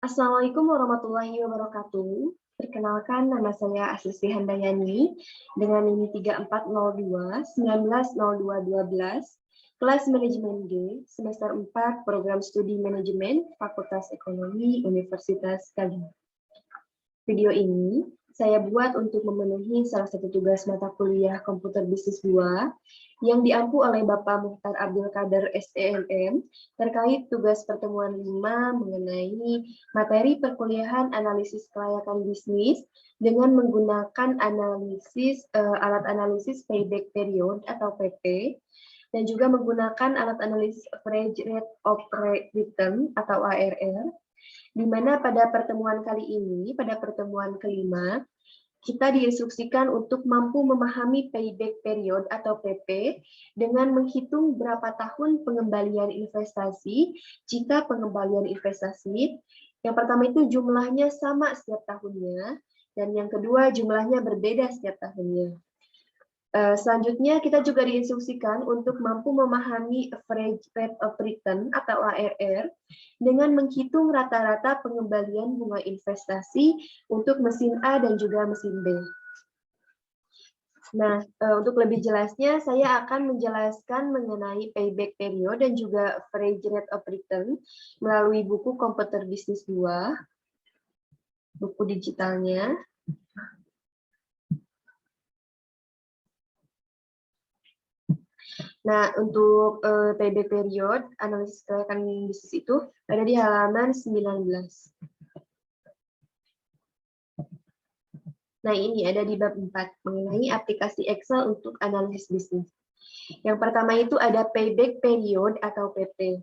Assalamualaikum warahmatullahi wabarakatuh. Perkenalkan, nama saya Asisi Handayani dengan NIM 3402 190212, kelas Manajemen G, semester 4, Program Studi Manajemen, Fakultas Ekonomi, Universitas Kalimantan. Video ini saya buat untuk memenuhi salah satu tugas mata kuliah Komputer Bisnis 2 yang diampu oleh Bapak Muhtar Abdul Qadir SEMM terkait tugas pertemuan 5 mengenai materi perkuliahan analisis kelayakan bisnis dengan menggunakan alat analisis payback period atau PP dan juga menggunakan alat analisis average rate of return atau ARR, di mana pada pertemuan kali ini, pada pertemuan kelima, kita diinstruksikan untuk mampu memahami payback period atau PP dengan menghitung berapa tahun pengembalian investasi jika pengembalian investasi yang pertama itu jumlahnya sama setiap tahunnya, dan yang kedua jumlahnya berbeda setiap tahunnya. Selanjutnya, kita juga diinstruksikan untuk mampu memahami average rate of return atau ARR dengan menghitung rata-rata pengembalian bunga investasi untuk mesin A dan juga mesin B. Nah, untuk lebih jelasnya, saya akan menjelaskan mengenai payback period dan juga average rate of return melalui buku Komputer Bisnis 2, buku digitalnya. Nah, untuk payback period, analisis kelayakan bisnis itu ada di halaman 19. Nah, ini ada di bab 4, mengenai aplikasi Excel untuk analisis bisnis. Yang pertama itu ada payback period atau PP.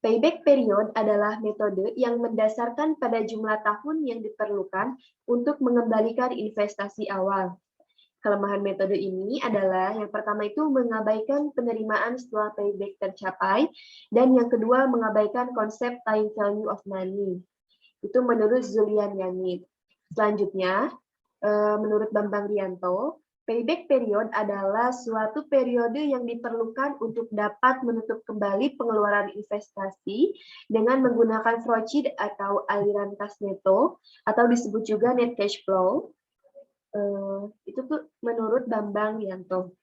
Payback period adalah metode yang mendasarkan pada jumlah tahun yang diperlukan untuk mengembalikan investasi awal. Kelemahan metode ini adalah yang pertama itu mengabaikan penerimaan setelah payback tercapai, dan yang kedua mengabaikan konsep time value of money. Itu menurut Zulian Yanit. Selanjutnya, menurut Bambang Rianto, payback period adalah suatu periode yang diperlukan untuk dapat menutup kembali pengeluaran investasi dengan menggunakan flowsheet atau aliran kas neto, atau disebut juga net cash flow. Itu tuh menurut Bambang Rianto.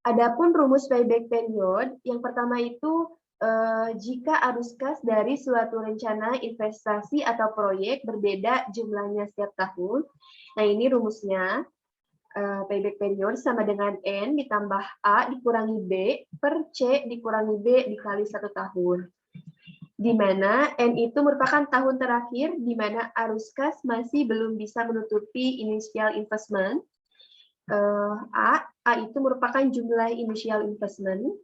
Adapun rumus payback period, yang pertama itu jika arus kas dari suatu rencana investasi atau proyek berbeda jumlahnya setiap tahun. Nah, ini rumusnya. Payback period sama dengan N ditambah A dikurangi B per C dikurangi B dikali 1 tahun. Di mana N itu merupakan tahun terakhir di mana arus kas masih belum bisa menutupi initial investment. A itu merupakan jumlah initial investment.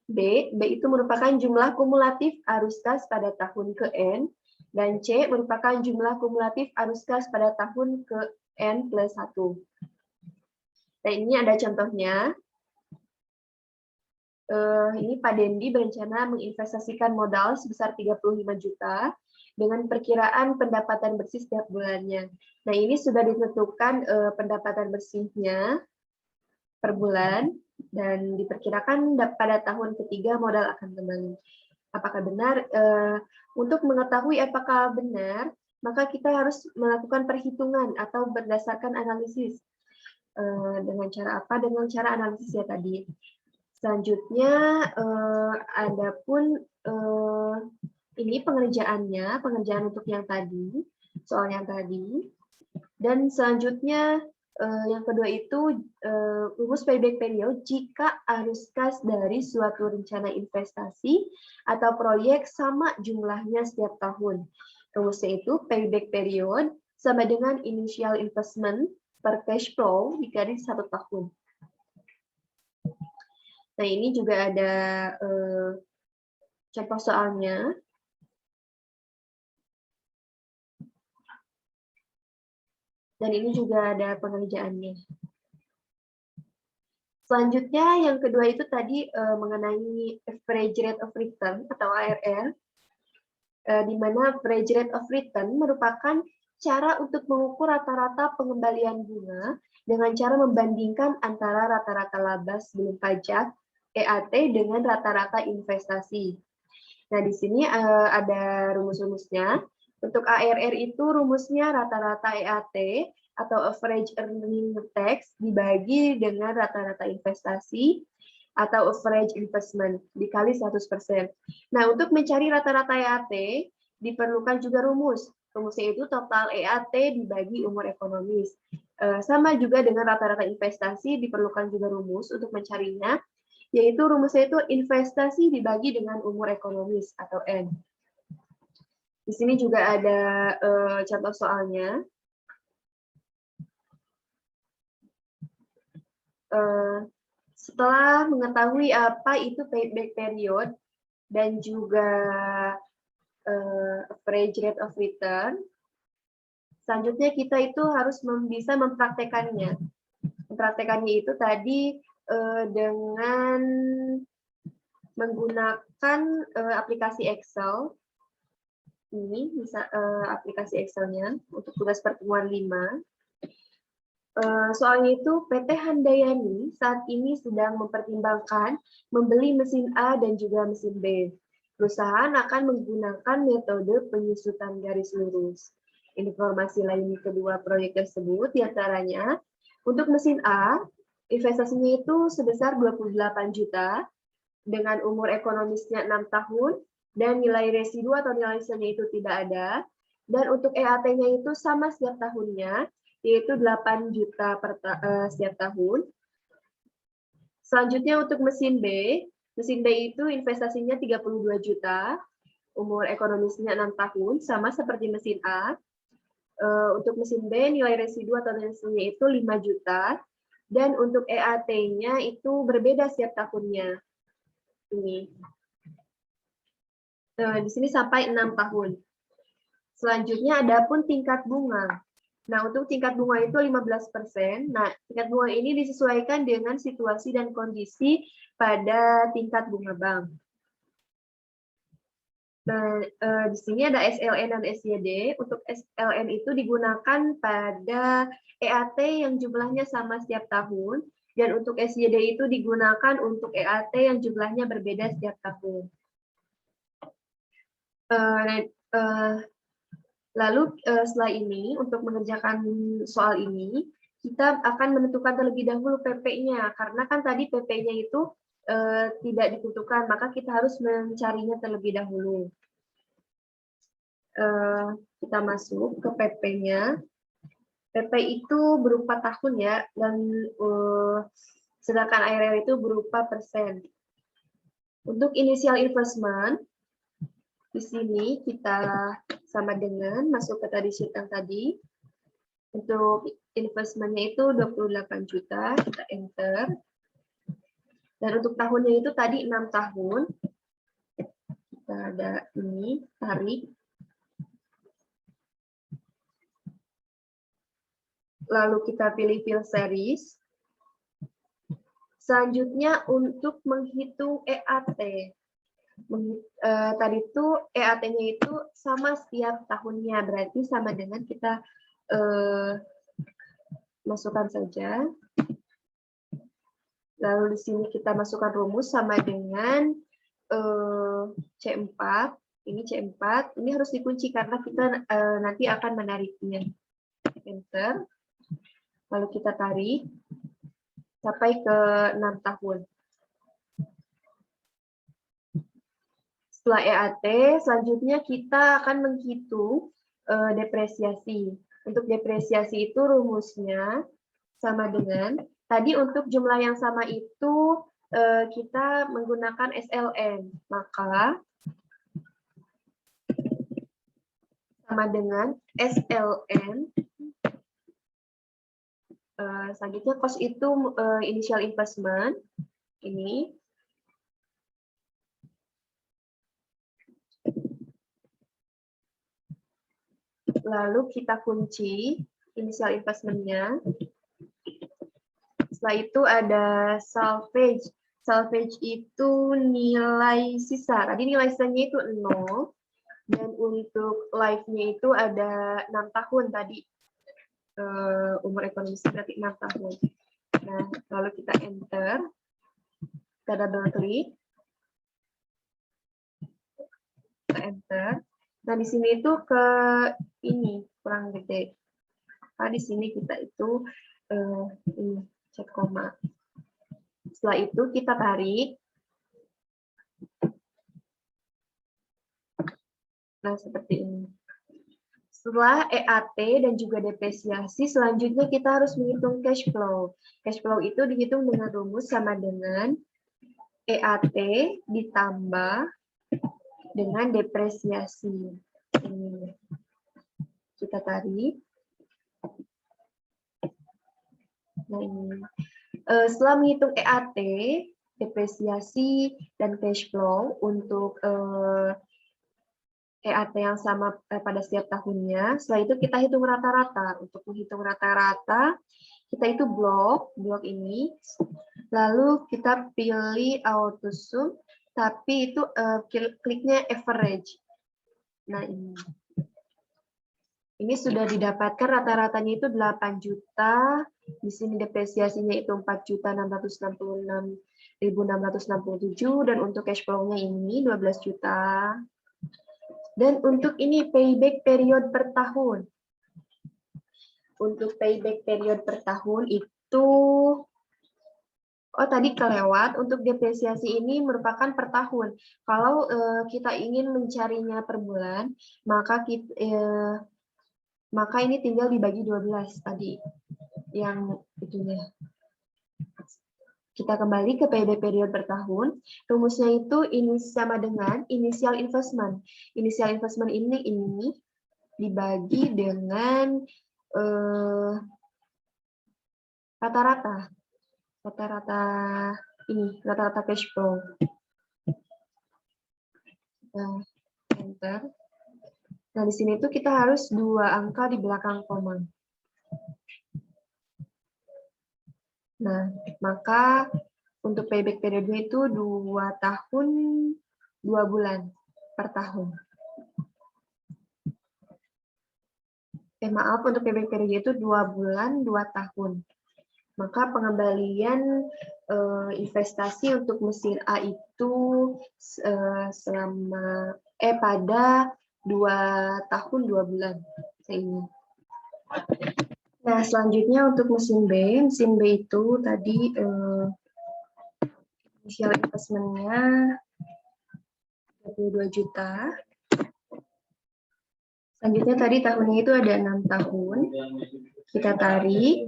B itu merupakan jumlah kumulatif arus kas pada tahun ke N. Dan C merupakan jumlah kumulatif arus kas pada tahun ke N plus 1. Nah, ini ada contohnya. Ini Pak Dendi berencana menginvestasikan modal sebesar 35 juta dengan perkiraan pendapatan bersih setiap bulannya. Nah, ini sudah ditentukan pendapatan bersihnya per bulan dan diperkirakan pada tahun ketiga modal akan kembali. Apakah benar? Untuk mengetahui apakah benar, maka kita harus melakukan perhitungan atau berdasarkan analisis. Dengan cara apa? Dengan cara analisisnya tadi. Selanjutnya, adapun ini pengerjaan untuk yang tadi, soal yang tadi. Dan selanjutnya, yang kedua itu rumus payback period jika arus kas dari suatu rencana investasi atau proyek sama jumlahnya setiap tahun. Rumusnya itu payback period sama dengan initial investment per cash flow dikali 1 tahun. Nah, ini juga ada contoh soalnya. Dan ini juga ada pengerjaannya. Selanjutnya, yang kedua itu tadi mengenai average rate of return atau ARR, di mana average rate of return merupakan cara untuk mengukur rata-rata pengembalian bunga dengan cara membandingkan antara rata-rata laba sebelum pajak EAT dengan rata-rata investasi. Nah, di sini ada rumus-rumusnya. Untuk ARR itu rumusnya rata-rata EAT atau average earning tax dibagi dengan rata-rata investasi atau average investment dikali 100%. Nah, untuk mencari rata-rata EAT diperlukan juga rumus. Rumusnya itu total EAT dibagi umur ekonomis. Sama juga dengan rata-rata investasi diperlukan juga rumus untuk mencarinya, yaitu rumusnya itu investasi dibagi dengan umur ekonomis atau N. Di sini juga ada contoh soalnya. Setelah mengetahui apa itu payback period dan juga average rate of return, selanjutnya kita itu harus bisa mempraktekannya. Mempraktekannya itu tadi dengan menggunakan aplikasi Excel. Ini bisa aplikasi Excel-nya untuk tugas pertemuan 5. Soalnya itu PT Handayani saat ini sedang mempertimbangkan membeli mesin A dan juga mesin B. Perusahaan akan menggunakan metode penyusutan garis lurus. Informasi lain kedua proyek tersebut diantaranya untuk mesin A, investasinya itu sebesar 28 juta dengan umur ekonomisnya 6 tahun dan nilai residu atau nilai sisanya itu tidak ada. Dan untuk EAT-nya itu sama setiap tahunnya, yaitu 8 juta setiap tahun. Selanjutnya untuk mesin B itu investasinya 32 juta, umur ekonomisnya 6 tahun, sama seperti mesin A. Untuk mesin B nilai residu atau nilai sisanya itu 5 juta, dan untuk EAT-nya itu berbeda setiap tahunnya. Ini. Di sini sampai 6 tahun. Selanjutnya ada pun tingkat bunga. Nah, untuk tingkat bunga itu 15%. Nah, tingkat bunga ini disesuaikan dengan situasi dan kondisi pada tingkat bunga bank. Nah, di sini ada SLN dan SYD. Untuk SLN itu digunakan pada EAT yang jumlahnya sama setiap tahun. Dan untuk SYD itu digunakan untuk EAT yang jumlahnya berbeda setiap tahun. Lalu setelah ini, untuk mengerjakan soal ini, kita akan menentukan terlebih dahulu PP-nya. Karena kan tadi PP-nya itu tidak ditentukan, maka kita harus mencarinya terlebih dahulu. Kita masuk ke PP-nya. PP itu berupa tahun ya, dan sedangkan ARR itu berupa persen. Untuk initial investment, di sini kita sama dengan masuk ke tadi sheet yang tadi. Untuk investmentnya itu 28 juta, kita enter. Dan untuk tahunnya itu tadi 6 tahun. Kita ada ini, tarik. Lalu kita pilih fill series. Selanjutnya untuk menghitung EAT. Tadi itu EAT-nya itu sama setiap tahunnya, berarti sama dengan kita masukkan saja. Lalu di sini kita masukkan rumus sama dengan C4. Ini C4, ini harus dikunci karena kita nanti akan menariknya. Enter. Lalu kita tarik sampai ke 6 tahun. Setelah EAT, selanjutnya kita akan menghitung depresiasi. Untuk depresiasi itu rumusnya sama dengan, tadi untuk jumlah yang sama itu kita menggunakan SLN. Maka sama dengan SLN. Selanjutnya cost itu initial investment. Ini. Lalu kita kunci initial investment-nya. Setelah itu ada salvage. Salvage itu nilai sisa. Tadi nilai sisanya itu 0. Dan untuk life-nya itu ada 6 tahun tadi. Umur ekonomis berarti 6 tahun. Nah, lalu kita enter. Kita double klik. Kita enter. Nah, di sini itu ke ini kurang gede. Nah, di sini kita itu ini cek koma. Setelah itu kita tarik. Nah, seperti ini. Setelah EAT dan juga depresiasi, selanjutnya kita harus menghitung cash flow. Cash flow itu dihitung dengan rumus sama dengan EAT ditambah dengan depresiasi. Ini. Kita tarik. Nah, ini. Setelah menghitung EAT, depresiasi, dan cash flow untuk EAT yang sama pada setiap tahunnya. Setelah itu kita hitung rata-rata. Untuk menghitung rata-rata, kita itu blok ini. Lalu kita pilih auto sum, tapi itu kliknya average. Nah, ini. Ini sudah didapatkan rata-ratanya itu 8 juta. Di sini depresiasinya itu 4.666.667 dan untuk cash flow-nya ini 12 juta. Dan untuk ini payback period per tahun. Untuk payback period per tahun itu tadi kelewat. Untuk depresiasi ini merupakan per tahun. Kalau kita ingin mencarinya per bulan, maka ini tinggal dibagi 12 tadi yang itunya. Kita kembali ke payback period per tahun. Rumusnya itu ini sama dengan initial investment. Initial investment ini dibagi dengan rata-rata. Rata-rata cash flow. Nah, enter. Nah, di sini tuh kita harus 2 angka di belakang koma. Nah, maka untuk payback periodnya itu 2 tahun 2 bulan per tahun. Maaf, untuk payback periodnya itu 2 bulan 2 tahun. Maka pengembalian investasi untuk mesin A itu pada 2 tahun 2 bulan. Ini. Nah, selanjutnya untuk mesin B itu tadi initial investment-nya 32 juta. Selanjutnya tadi tahunnya itu ada 6 tahun. Kita tarik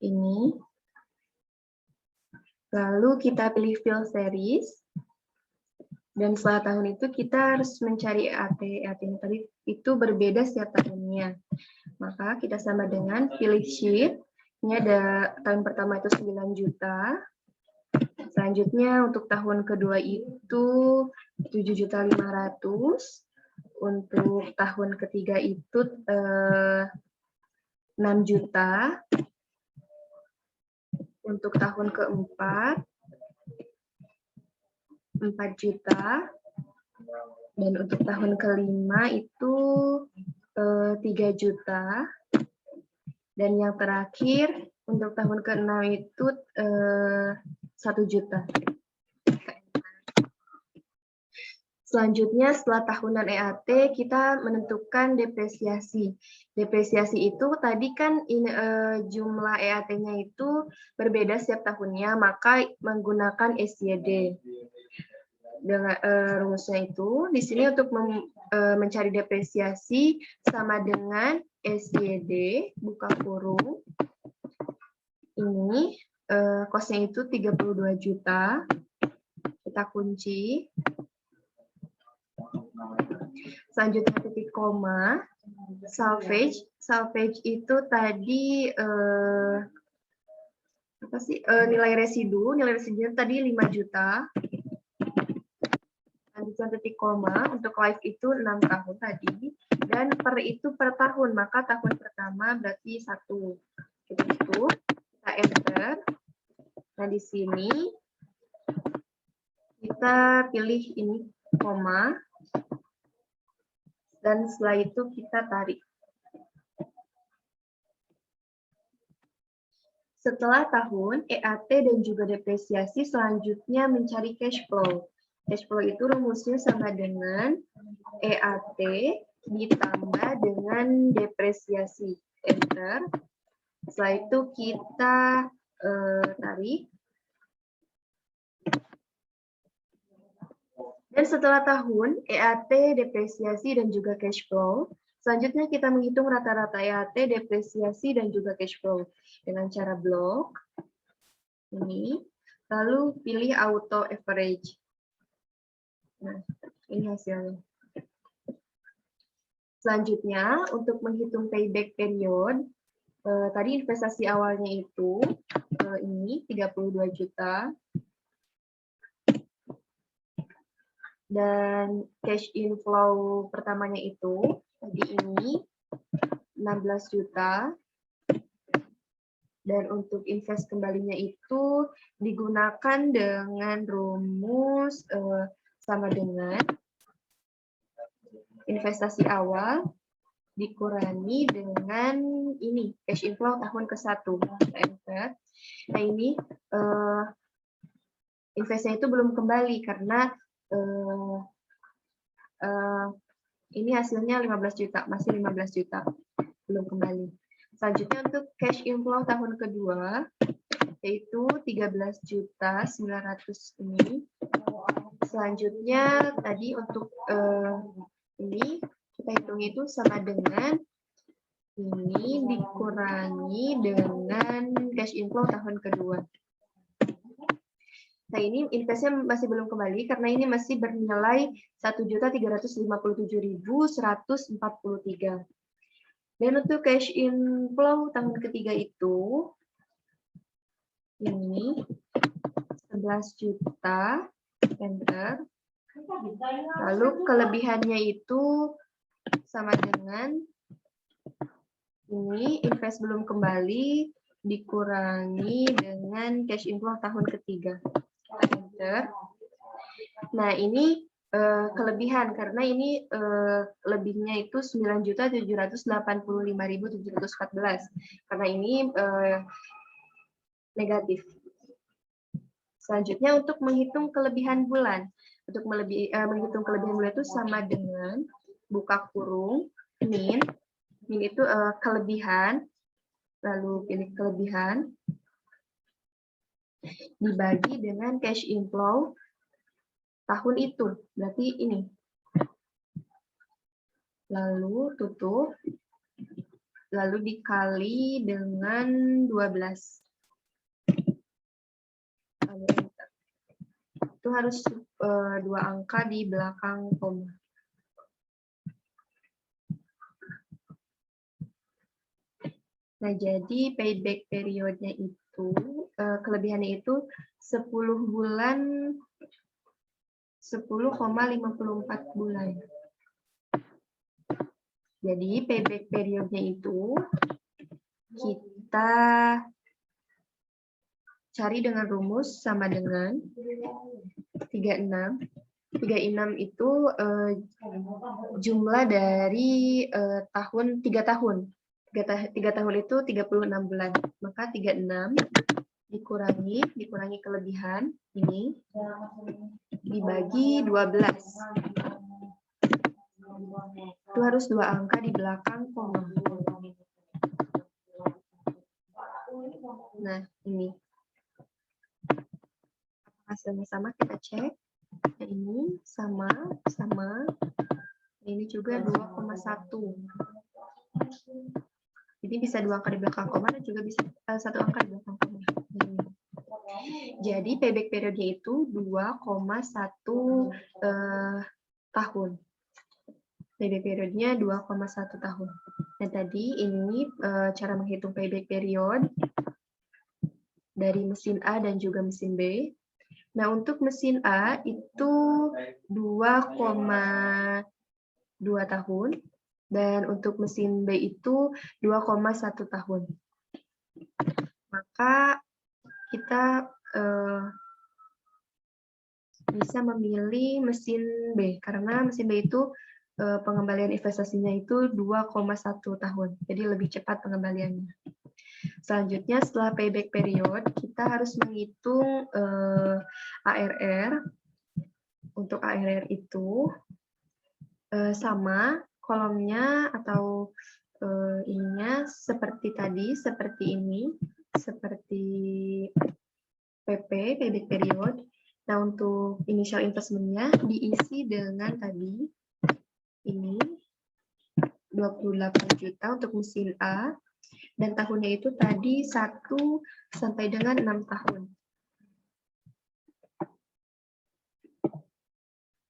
ini. Lalu kita pilih fill series. Dan setelah tahun itu kita harus mencari EAT. EAT yang tadi itu berbeda setiap tahunnya. Maka kita sama dengan pilih sheet. Ini ada tahun pertama itu 9 juta. Selanjutnya untuk tahun kedua itu 7.500.000. Untuk tahun ketiga itu 6 juta. Untuk tahun keempat 4 juta. Dan untuk tahun kelima itu 3 juta. Dan yang terakhir untuk tahun keenam itu 1 juta. Selanjutnya setelah tahunan EAT kita menentukan depresiasi. Depresiasi itu tadi kan jumlah EAT-nya itu berbeda setiap tahunnya, maka menggunakan SYD. Dengan rumusnya itu di sini untuk mencari depresiasi sama dengan SYD buka kurung. Ini kosnya itu 32 juta. Kita kunci. Selanjutnya titik koma, salvage. Salvage itu tadi nilai residu. Nilai residunya tadi 5 juta. Selanjutnya titik koma, untuk life itu 6 tahun tadi. Dan per itu per tahun, maka tahun pertama berarti 1. Itu kita enter. Nah, di sini kita pilih ini koma. Dan setelah itu kita tarik. Setelah tahun, EAT dan juga depresiasi selanjutnya mencari cash flow. Cash flow itu rumusnya sama dengan EAT ditambah dengan depresiasi. Enter. Setelah itu kita tarik. Dan setelah tahun, EAT, depresiasi, dan juga cash flow, selanjutnya kita menghitung rata-rata EAT, depresiasi, dan juga cash flow dengan cara blok ini, lalu pilih auto average. Nah, ini hasilnya. Selanjutnya, untuk menghitung payback period, tadi investasi awalnya itu ini 32 juta. Dan cash inflow pertamanya itu tadi ini 16 juta. Dan untuk invest kembalinya itu digunakan dengan rumus sama dengan investasi awal dikurangi dengan ini cash inflow tahun ke-1. Nah ini investnya itu belum kembali karena ini hasilnya 15 juta, masih 15 juta, belum kembali. Selanjutnya untuk cash inflow tahun kedua, yaitu 13 juta 900 ini. Selanjutnya tadi untuk ini, kita hitung itu sama dengan ini dikurangi dengan cash inflow tahun kedua. Nah, ini investnya masih belum kembali karena ini masih bernilai 1.357.143. Dan untuk cash inflow tahun ketiga itu ini 11 juta, enter. Lalu kelebihannya itu sama dengan ini invest belum kembali dikurangi dengan cash inflow tahun ketiga. Nah, ini kelebihan karena ini lebihnya itu 9.785.714 karena ini negatif. Selanjutnya untuk menghitung kelebihan bulan. Untuk menghitung kelebihan bulan itu sama dengan buka kurung min. Min itu kelebihan, lalu pilih kelebihan dibagi dengan cash inflow tahun itu, berarti ini. Lalu tutup, lalu dikali dengan 12. Lalu enter. Itu harus 2 angka di belakang koma. Nah, jadi payback periodnya itu, kelebihannya itu 10 bulan, 10,54 bulan. Jadi payback periodnya itu kita cari dengan rumus sama dengan 36. 36 itu jumlah dari tahun 3 tahun. 3 tahun itu 36 bulan. Maka 36 dikurangi kelebihan ini dibagi 12. Itu harus 2 angka di belakang koma. Nah, ini. Hasilnya sama, kita cek. Nah, ini sama. Ini juga 2,1. Jadi bisa 2 angka di belakang koma dan juga bisa 1 angka di belakang koma. Jadi payback periodnya itu 2,1 tahun. Payback periodnya 2,1 tahun. Nah, tadi ini cara menghitung payback period dari mesin A dan juga mesin B. Nah, untuk mesin A itu 2,2 tahun. Dan untuk mesin B itu 2,1 tahun. Maka kita bisa memilih mesin B. Karena mesin B itu pengembalian investasinya itu 2,1 tahun. Jadi lebih cepat pengembaliannya. Selanjutnya setelah payback period, kita harus menghitung ARR. untuk ARR itu sama kolomnya atau ininya seperti tadi, seperti ini, seperti payback period. Nah, untuk initial investment-nya diisi dengan tadi ini 28 juta untuk mesin A, dan tahunnya itu tadi 1 sampai dengan 6 tahun.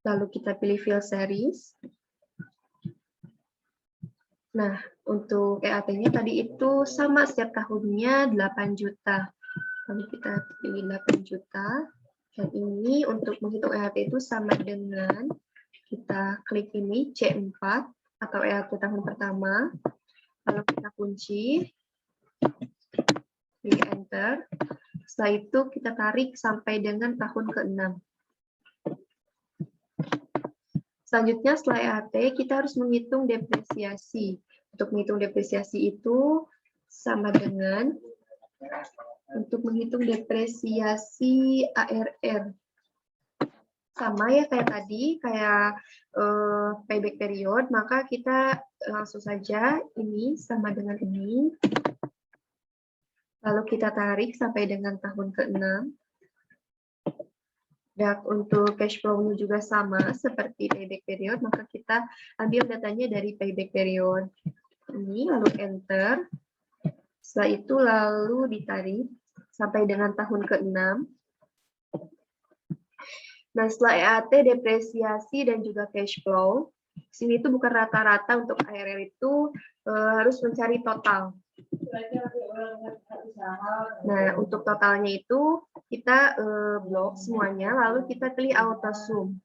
Lalu kita pilih fill series. Nah, untuk EAT-nya tadi itu sama setiap tahunnya 8 juta. Lalu kita pilih 8 juta. Dan ini untuk menghitung EAT itu sama dengan kita klik ini C4 atau EAT tahun pertama. Lalu kita kunci, pilih enter. Setelah itu kita tarik sampai dengan tahun ke-6. Selanjutnya setelah EAT kita harus menghitung depresiasi. Untuk menghitung depresiasi itu sama dengan untuk menghitung depresiasi ARR. Sama ya kayak tadi, kayak payback period, maka kita langsung saja ini sama dengan ini. Lalu kita tarik sampai dengan tahun ke-6. Dan untuk cash flow-nya juga sama seperti payback period, maka kita ambil datanya dari payback period. Ini, lalu enter. Setelah itu lalu ditarik sampai dengan tahun ke-6. Nah, setelah EAT, depresiasi, dan juga cash flow, sini itu bukan rata-rata untuk ARR itu harus mencari total. Nah, untuk totalnya itu kita blok semuanya, lalu kita pilih auto sum.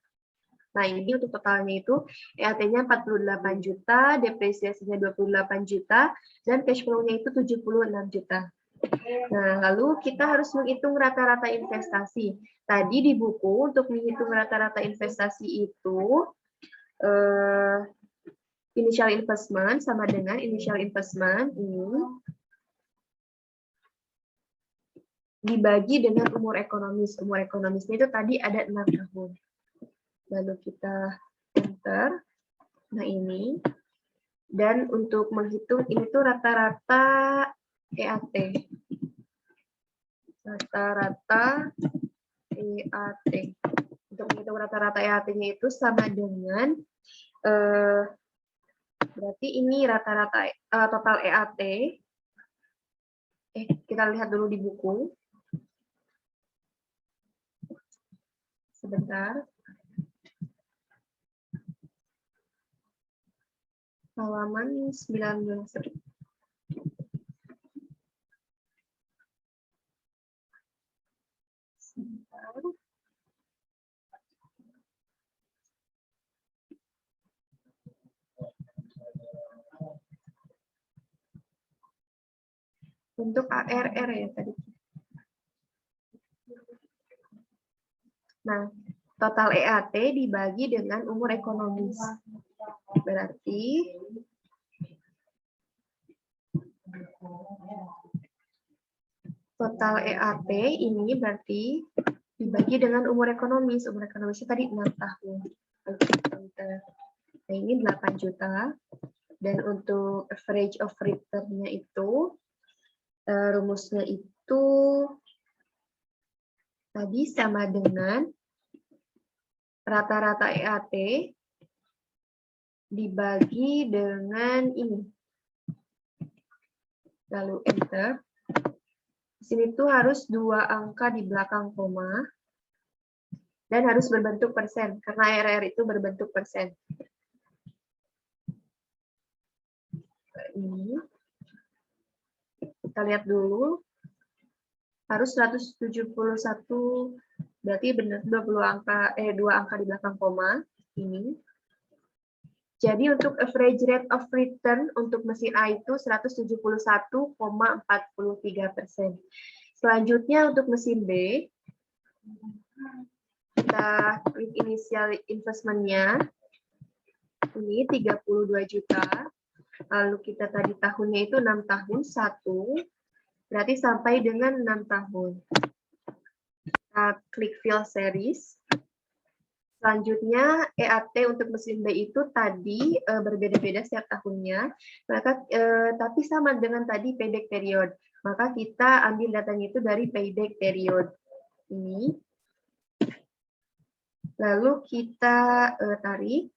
Nah, ini untuk totalnya itu EAT-nya 48 juta, depresiasinya 28 juta, dan cash flow-nya itu 76 juta. Nah, lalu kita harus menghitung rata-rata investasi. Tadi di buku untuk menghitung rata-rata investasi itu initial investment sama dengan initial investment ini dibagi dengan umur ekonomis. Umur ekonomisnya itu tadi ada 6 tahun. Lalu kita enter. Nah, ini. Dan untuk menghitung ini tuh rata-rata EAT. Rata-rata EAT. Untuk menghitung rata-rata EAT-nya itu sama dengan berarti ini rata-rata total EAT. Kita lihat dulu di buku. Sebentar. Halaman 19. Sebentar. Untuk ARR ya tadi. Nah, total EAT dibagi dengan umur ekonomis. Berarti total EAT ini berarti dibagi dengan umur ekonomis. Umur ekonomisnya tadi 6 tahun. Nah, ini 8 juta. Dan untuk average of return-nya itu, rumusnya itu tadi sama dengan rata-rata EAT dibagi dengan ini. Lalu enter. Di sini tuh harus 2 angka di belakang koma. Dan harus berbentuk persen, karena ARR itu berbentuk persen. Ini. Kita lihat dulu. Harus 171, berarti benar 2 angka di belakang koma. Ini. Jadi untuk average rate of return untuk mesin A itu 171,43%. Selanjutnya untuk mesin B, kita klik initial investment-nya. Ini 32 juta. Lalu kita tadi tahunnya itu 6 tahun, 1. Berarti sampai dengan 6 tahun. Kita klik fill series. Selanjutnya, EAT untuk mesin B itu tadi berbeda-beda setiap tahunnya, maka tapi sama dengan tadi payback period. Maka kita ambil datanya itu dari payback period ini. Lalu kita tarik.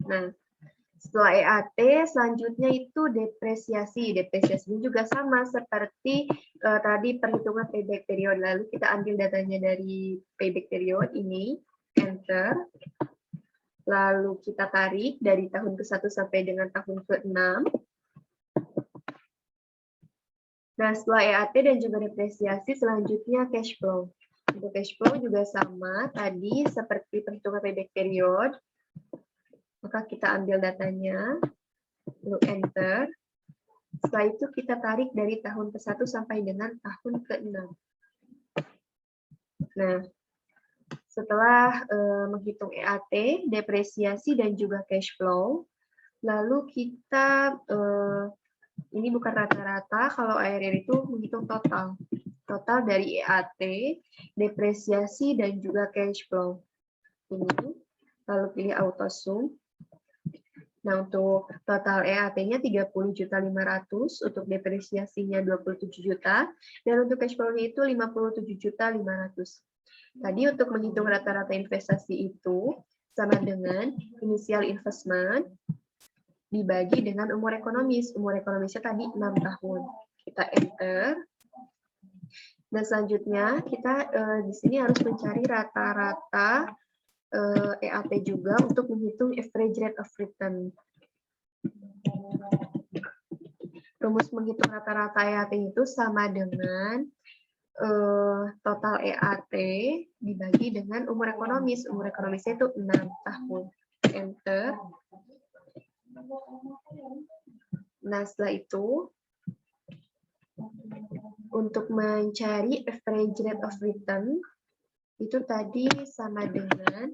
Nah, setelah EAT, selanjutnya itu depresiasi. Depresiasi ini juga sama seperti tadi perhitungan payback period. Lalu kita ambil datanya dari payback period ini, enter. Lalu kita tarik dari tahun ke-1 sampai dengan tahun ke-6. Nah, setelah EAT dan juga depresiasi, selanjutnya cash flow. Untuk cash flow juga sama, tadi seperti perhitungan payback period. Maka kita ambil datanya, lalu enter. Setelah itu kita tarik dari tahun ke-1 sampai dengan tahun ke-6. Nah, setelah menghitung EAT, depresiasi, dan juga cash flow, lalu kita, ini bukan rata-rata, kalau ARR itu menghitung total. Total dari EAT, depresiasi, dan juga cash flow. Ini, lalu pilih auto sum. Nah, untuk total EAT-nya 30.500.000, untuk depresiasinya 27 juta, dan untuk cash flow-nya itu 57.500.000. Tadi untuk menghitung rata-rata investasi itu sama dengan initial investment dibagi dengan umur ekonomis. Umur ekonomisnya tadi 6 tahun. Kita enter. Dan selanjutnya kita di sini harus mencari rata-rata EAT juga untuk menghitung average rate of return. Rumus menghitung rata-rata EAT itu sama dengan total EAT dibagi dengan umur ekonomis. Umur ekonomisnya itu 6 tahun. Enter. Nah, setelah itu, untuk mencari average rate of return, itu tadi sama dengan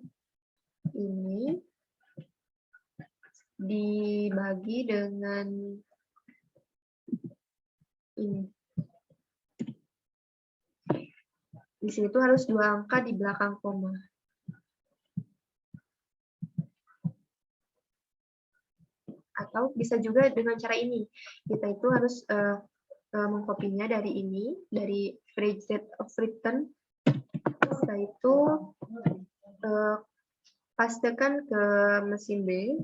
ini dibagi dengan ini. Di sini tuh harus 2 angka di belakang koma. Atau bisa juga dengan cara ini. Kita itu harus mengkopinya dari ini, dari average rate of return. Setelah itu pastekan ke mesin B.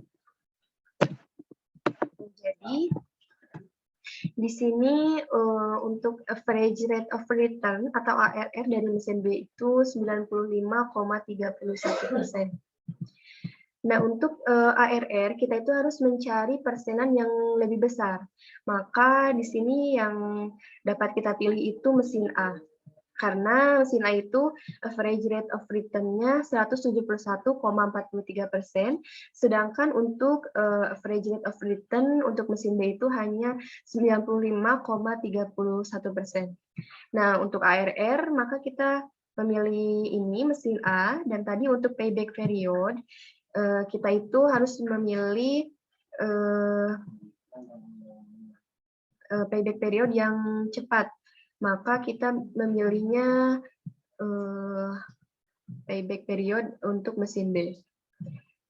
Jadi di sini untuk average rate of return atau ARR dari mesin B itu 95,31%. Nah, untuk ARR kita itu harus mencari persenan yang lebih besar. Maka di sini yang dapat kita pilih itu mesin A. Karena mesin A itu average rate of return-nya 171,43%, sedangkan untuk average rate of return untuk mesin B itu hanya 95,31%. Nah, untuk ARR, maka kita memilih ini, mesin A, dan tadi untuk payback period, kita itu harus memilih payback period yang cepat. Maka kita memilihnya payback period untuk mesin B.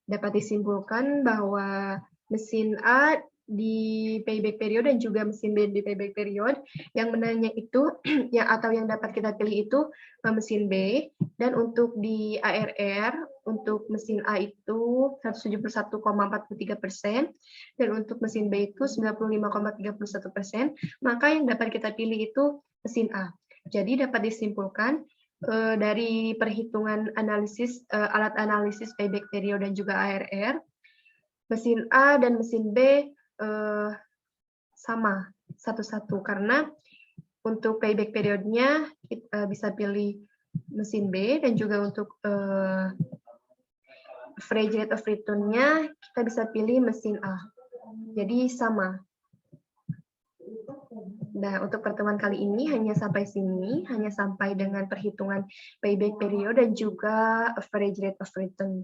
Dapat disimpulkan bahwa mesin A di payback period dan juga mesin B di payback period, yang menanya itu atau yang dapat kita pilih itu mesin B, dan untuk di ARR untuk mesin A itu 171,43%, dan untuk mesin B itu 95,31%, maka yang dapat kita pilih itu mesin A. Jadi dapat disimpulkan dari perhitungan analisis alat analisis payback period dan juga ARR, mesin A dan mesin B sama satu-satu, karena untuk payback periodnya kita bisa pilih mesin B, dan juga untuk average rate of return-nya kita bisa pilih mesin A. Jadi sama. Nah, untuk pertemuan kali ini hanya sampai sini, hanya sampai dengan perhitungan payback period dan juga average rate of return.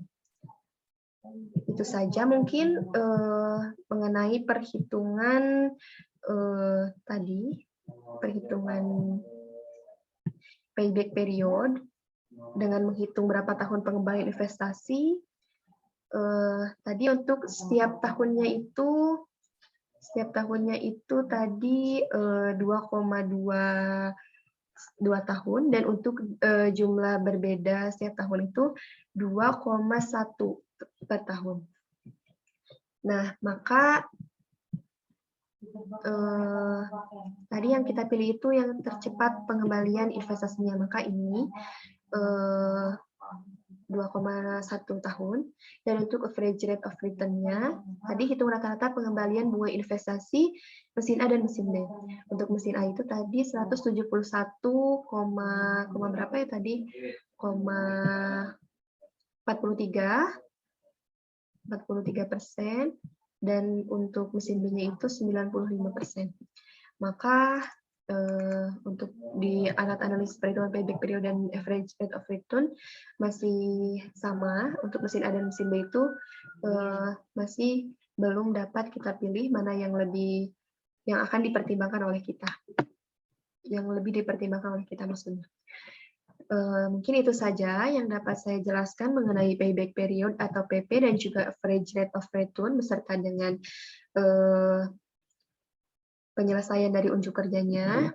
Itu saja mungkin mengenai perhitungan tadi, perhitungan payback period. dengan menghitung berapa tahun pengembalian investasi. Tadi untuk setiap tahunnya itu tadi 2,2 tahun, dan untuk jumlah berbeda setiap tahun itu 2,1 per tahun. Nah, maka tadi yang kita pilih itu yang tercepat pengembalian investasinya, maka ini 2,1 tahun. Dan untuk average rate of return-nya, tadi hitung rata-rata pengembalian bunga investasi mesin A dan mesin B. Untuk mesin A itu tadi 171, berapa ya tadi? 43%, dan untuk mesin B-nya itu 95%. Maka untuk di alat analisis perhitungan payback period dan average rate of return masih sama. Untuk mesin A dan mesin B itu masih belum dapat kita pilih mana yang akan dipertimbangkan oleh kita. Yang lebih dipertimbangkan oleh kita maksudnya. Mungkin itu saja yang dapat saya jelaskan mengenai payback period atau PP dan juga average rate of return beserta dengan penyelesaian dari unjuk kerjanya.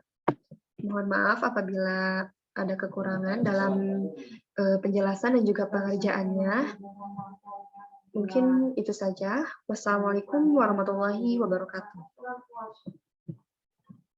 Mohon maaf apabila ada kekurangan dalam penjelasan dan juga pengerjaannya. Mungkin itu saja. Wassalamualaikum warahmatullahi wabarakatuh.